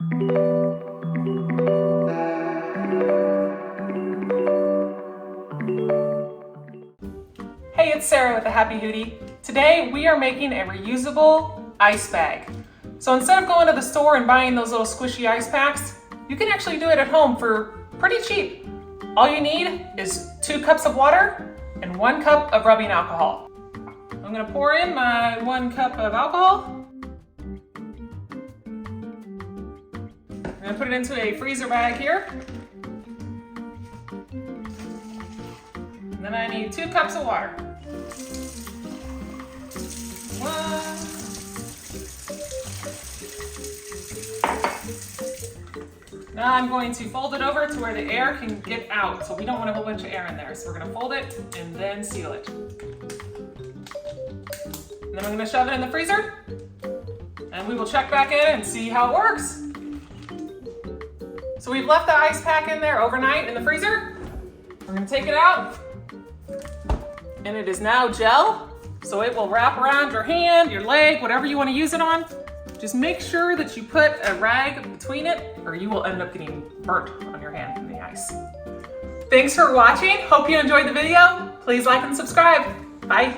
Hey, it's Sarah with the Happy Hootie. Today we are making a reusable ice bag. So instead of going to the store and buying those little squishy ice packs, you can actually do it at home for pretty cheap. All you need is 2 cups of water and 1 cup of rubbing alcohol. I'm gonna pour in my 1 cup of alcohol. I'm gonna put it into a freezer bag here. And then I need 2 cups of water. 1. Now I'm going to fold it over to where the air can get out. So we don't want a whole bunch of air in there. So we're gonna fold it and then seal it. And then I'm gonna shove it in the freezer. And we will check back in and see how it works. So we've left the ice pack in there overnight in the freezer. We're gonna take it out. And it is now gel. So it will wrap around your hand, your leg, whatever you wanna use it on. Just make sure that you put a rag between it or you will end up getting burnt on your hand from the ice. Thanks for watching. Hope you enjoyed the video. Please like and subscribe. Bye.